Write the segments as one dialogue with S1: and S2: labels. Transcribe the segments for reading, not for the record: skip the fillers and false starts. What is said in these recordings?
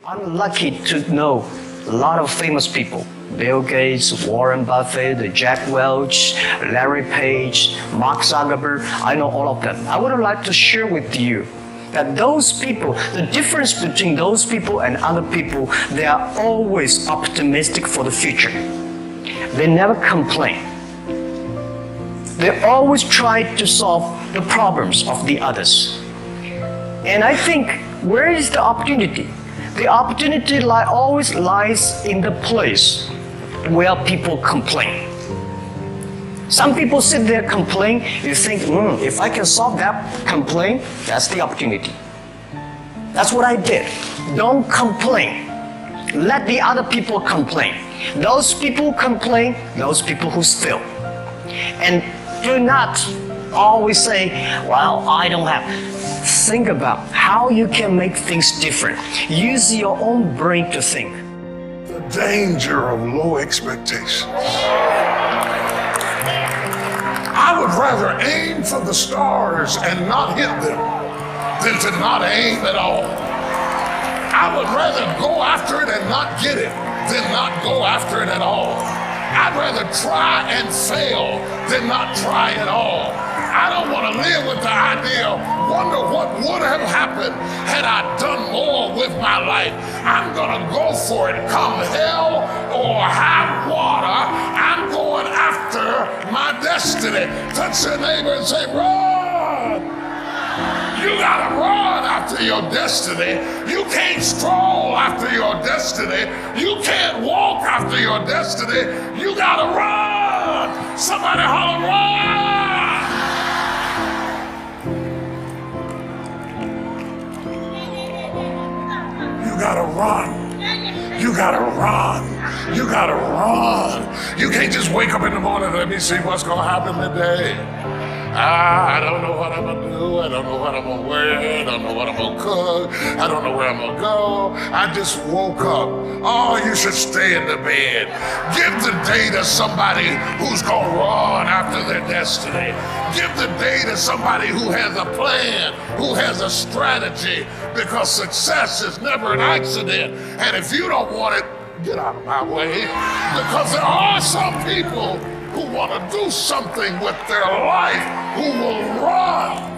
S1: I'm lucky to know a lot of famous people. Bill Gates, Warren Buffett, Jack Welch, Larry Page, Mark Zuckerberg. I know all of them. I would like to share with you that those people, the difference between those people and other people, they are always optimistic for the future. They never complain. They always try to solve the problems of the others. And I think, where is the opportunity? The opportunity always lies in the place where people complain. Some people sit there complain, you think, if I can solve that complaint, that's the opportunity. That's what I did. Don't complain. Let the other people complain. Those people complain, those people who fail. And do not always say, well, I don't have. Think about how you can make things different. Use your own brain to think.
S2: The danger of low expectations. I would rather aim for the stars and not hit them than to not aim at all. I would rather go after it and not get it than not go after it at all. I'd rather try and fail than not try at all. I don't want to live with the idea, wonder what would have happened had I done more with my life. I'm going to go for it, come hell or high water. I'm going after my destiny. Touch your neighbor and say, run. You got to run after your destiny. You can't stroll after your destiny. You can't walk after your destiny. You got to run. Somebody holler, run. You gotta run. You gotta run. You gotta run. You can't just wake up in the morning and let me see what's gonna happen today. I don't know what I'm gonna do. I don't know what I'm gonna wear. I don't know what I'm gonna cook. I don't know where I'm gonna go. I just woke up. Oh, you should stay in the bed. Give the day to somebody who's gonna run after their destiny. Give the day to somebody who has a plan, who has a strategy, because success is never an accident. And if you don't want it, get out of my way. Because there are some people who want to do something with their life, who will run.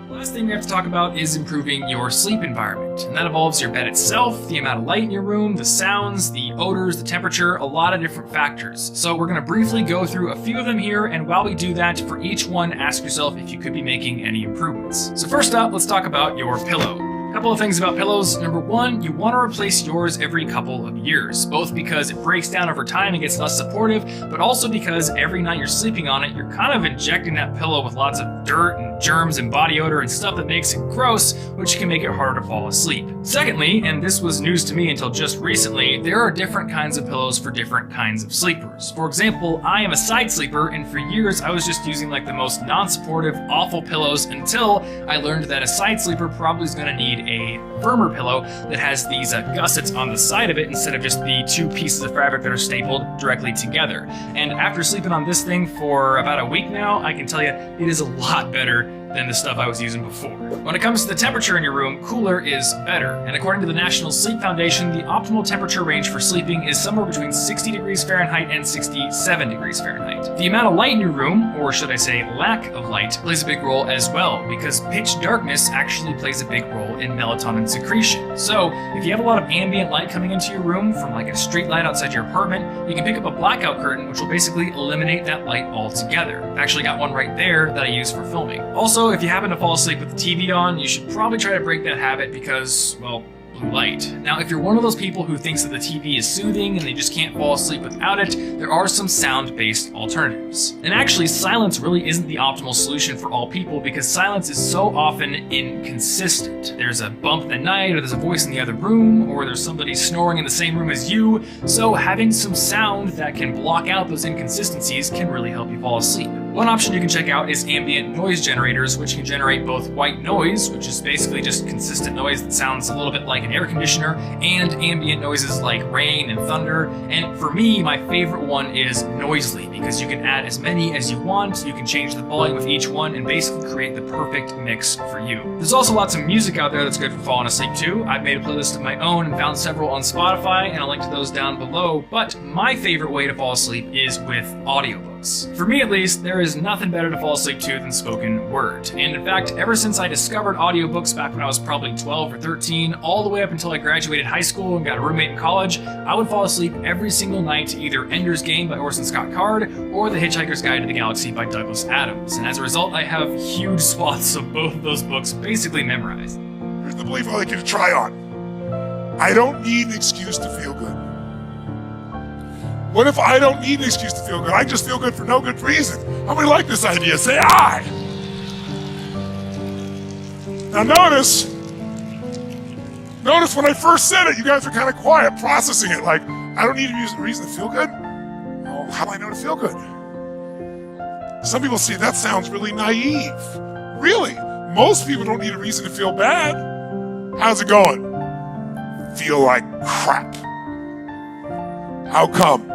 S3: Last thing we have to talk about is improving your sleep environment. And that involves your bed itself, the amount of light in your room, the sounds, the odors, the temperature, a lot of different factors. So we're going to briefly go through a few of them here, and while we do that, for each one, ask yourself if you could be making any improvements. So first up, let's talk about your pillow. A couple of things about pillows. Number one, you want to replace yours every couple of years, both because it breaks down over time and gets less supportive, but also because every night you're sleeping on it, you're kind of injecting that pillow with lots of dirt and germs and body odor and stuff that makes it gross, which can make it harder to fall asleep. Secondly, and this was news to me until just recently, there are different kinds of pillows for different kinds of sleepers. For example, I am a side sleeper, and for years I was just using like the most non-supportive, awful pillows until I learned that a side sleeper probably is going to need a firmer pillow that has these gussets on the side of it instead of just the two pieces of fabric that are stapled directly together. And after sleeping on this thing for about a week now, I can tell you it is a lot better than the stuff I was using before. When it comes to the temperature in your room, cooler is better. And according to the National Sleep Foundation, the optimal temperature range for sleeping is somewhere between 60 degrees Fahrenheit and 67 degrees Fahrenheit. The amount of light in your room, or should I say lack of light, plays a big role as well, because pitch darkness actually plays a big role in melatonin secretion. So if you have a lot of ambient light coming into your room from like a street light outside your apartment, you can pick up a blackout curtain, which will basically eliminate that light altogether. I've actually got one right there that I use for filming. Also, if you happen to fall asleep with the TV on, you should probably try to break that habit because, well, blue light. Now, if you're one of those people who thinks that the TV is soothing and they just can't fall asleep without it, there are some sound-based alternatives. And actually, silence really isn't the optimal solution for all people because silence is so often inconsistent. There's a bump in the night, or there's a voice in the other room, or there's somebody snoring in the same room as you, so having some sound that can block out those inconsistencies can really help you fall asleep. One option you can check out is ambient noise generators, which can generate both white noise, which is basically just consistent noise that sounds a little bit like an air conditioner, and ambient noises like rain and thunder. And for me, my favorite one is Noisely, because you can add as many as you want, you can change the volume of each one, and basically create the perfect mix for you. There's also lots of music out there that's good for falling asleep too. I've made a playlist of my own and found several on Spotify, and I'll link to those down below. But my favorite way to fall asleep is with audiobooks. For me at least, there is nothing better to fall asleep to than spoken word. And in fact, ever since I discovered audiobooks back when I was probably 12 or 13, all the way up until I graduated high school and got a roommate in college, I would fall asleep every single night to either Ender's Game by Orson Scott Card or The Hitchhiker's Guide to the Galaxy by Douglas Adams. And as a result, I have huge swaths of both of those books basically memorized.
S2: Here's the belief I'd like you to try on. I don't need an excuse to feel good. What if I don't need an excuse to feel good? I just feel good for no good reason. How many like this idea? Say I. Now notice when I first said it, you guys were kind of quiet, processing it like, I don't need a reason to feel good? Well, how do I know to feel good? Some people say that sounds really naive. Really? Most people don't need a reason to feel bad. How's it going? Feel like crap. How come?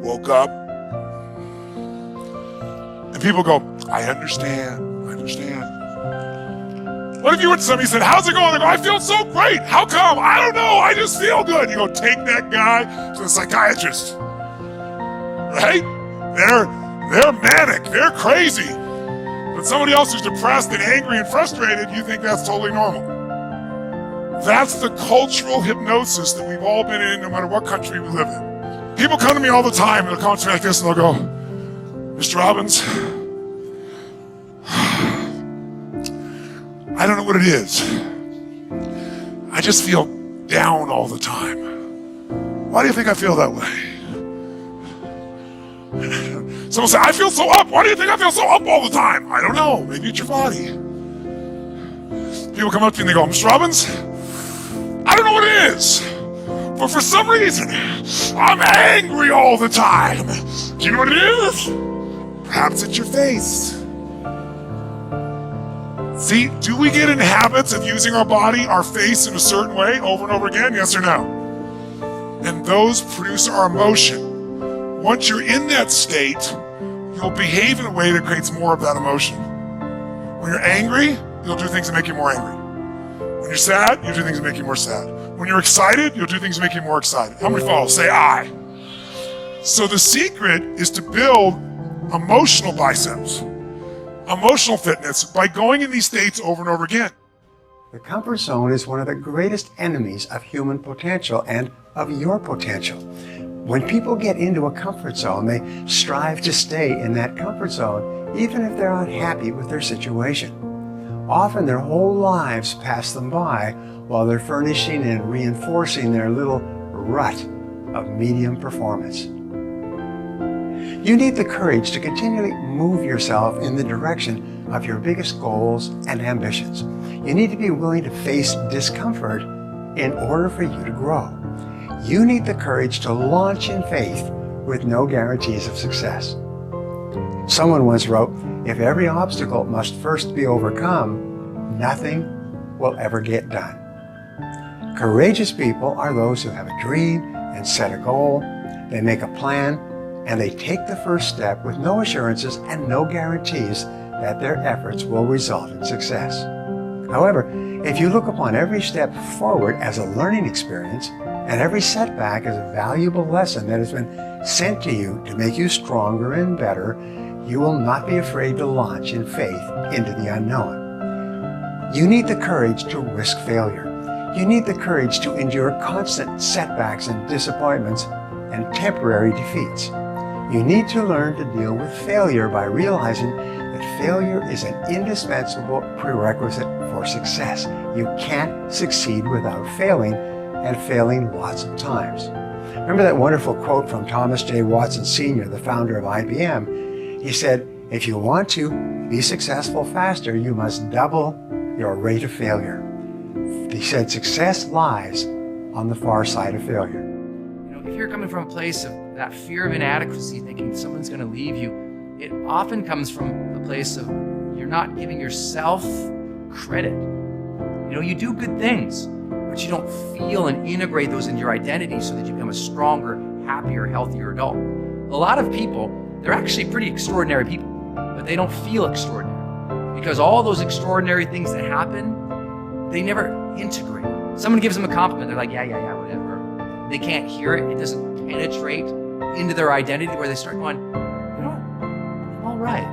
S2: Woke up. And people go, I understand. What if you were somebody said, how's it going? They go, I feel so great. How come? I don't know. I just feel good. You go, take that guy to the psychiatrist. Right? They're manic. They're crazy. But somebody else who's depressed and angry and frustrated, you think that's totally normal. That's the cultural hypnosis that we've all been in, no matter what country we live in. People come to me all the time, and they'll come to me like this, and they'll go, Mr. Robbins, I don't know what it is. I just feel down all the time. Why do you think I feel that way? Someone say, I feel so up. Why do you think I feel so up all the time? I don't know. Maybe it's your body. People come up to me and they go, Mr. Robbins, I don't know what it is, but for some reason, I'm angry all the time. Do you know what it is? Perhaps it's your face. See, do we get in habits of using our face in a certain way over and over again? Yes or no? And those produce our emotion. Once you're in that state, you'll behave in a way that creates more of that emotion. When you're angry, you'll do things that make you more angry. When you're sad, you'll do things that make you more sad. When you're excited, you'll do things that make you more excited. How many follow? Say I. So the secret is to build emotional biceps, emotional fitness, by going in these states over and over again.
S4: The comfort zone is one of the greatest enemies of human potential and of your potential. When people get into a comfort zone, they strive to stay in that comfort zone, even if they're unhappy with their situation. Often their whole lives pass them by while they're furnishing and reinforcing their little rut of medium performance. You need the courage to continually move yourself in the direction of your biggest goals and ambitions. You need to be willing to face discomfort in order for you to grow. You need the courage to launch in faith with no guarantees of success. Someone once wrote, if every obstacle must first be overcome, nothing will ever get done. Courageous people are those who have a dream and set a goal. They make a plan and they take the first step with no assurances and no guarantees that their efforts will result in success. However, if you look upon every step forward as a learning experience and every setback as a valuable lesson that has been sent to you to make you stronger and better, you will not be afraid to launch in faith into the unknown. You need the courage to risk failure. You need the courage to endure constant setbacks and disappointments and temporary defeats. You need to learn to deal with failure by realizing that failure is an indispensable prerequisite for success. You can't succeed without failing, and failing lots of times. Remember that wonderful quote from Thomas J. Watson Sr., the founder of IBM? He said, if you want to be successful faster, you must double your rate of failure. He said success lies on the far side of failure.
S5: If you're coming from a place of that fear of inadequacy, thinking someone's going to leave you, it often comes from a place of you're not giving yourself credit. You know, you do good things, but you don't feel and integrate those into your identity so that you become a stronger, happier, healthier adult. A lot of people, they're actually pretty extraordinary people, but they don't feel extraordinary because all those extraordinary things that happen, they never integrate. Someone gives them a compliment, they're like, yeah, whatever. They can't hear it. It doesn't penetrate into their identity where they start going, you know, I'm all right.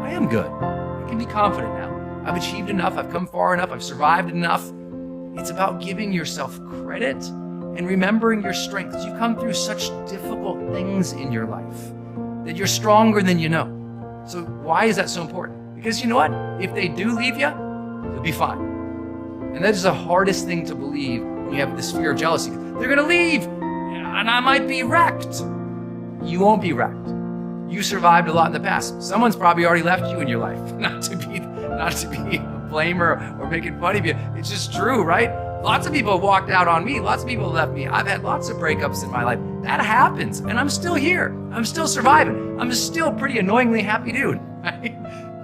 S5: I am good. I can be confident now. I've achieved enough. I've come far enough. I've survived enough. It's about giving yourself credit and remembering your strengths. You come through such difficult things in your life that you're stronger than you know. So why is that so important? Because you know what? If they do leave you, you'll be fine. And that is the hardest thing to believe when you have this fear of jealousy. They're going to leave and I might be wrecked. You won't be wrecked. You survived a lot in the past. Someone's probably already left you in your life. Not to be a blamer or making fun of you. It's just true, right? Lots of people have walked out on me. Lots of people have left me. I've had lots of breakups in my life. That happens, and I'm still here. I'm still surviving. I'm still a pretty annoyingly happy dude. Right?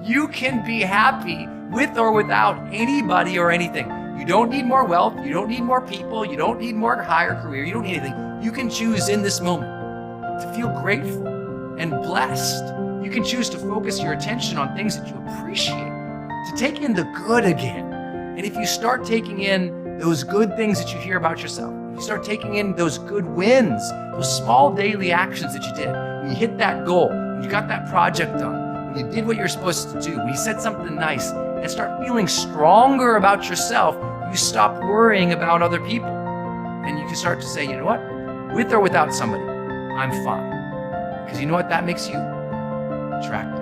S5: You can be happy with or without anybody or anything. You don't need more wealth. You don't need more people. You don't need more higher career. You don't need anything. You can choose in this moment to feel grateful and blessed. You can choose to focus your attention on things that you appreciate, to take in the good again. And if you start taking in those good things that you hear about yourself, if you start taking in those good wins, those small daily actions that you did, when you hit that goal, when you got that project done, when you did what you're supposed to do, when you said something nice, and start feeling stronger about yourself, you stop worrying about other people. And you can start to say, you know what? With or without somebody, I'm fine. Because you know what that makes you? Attractive.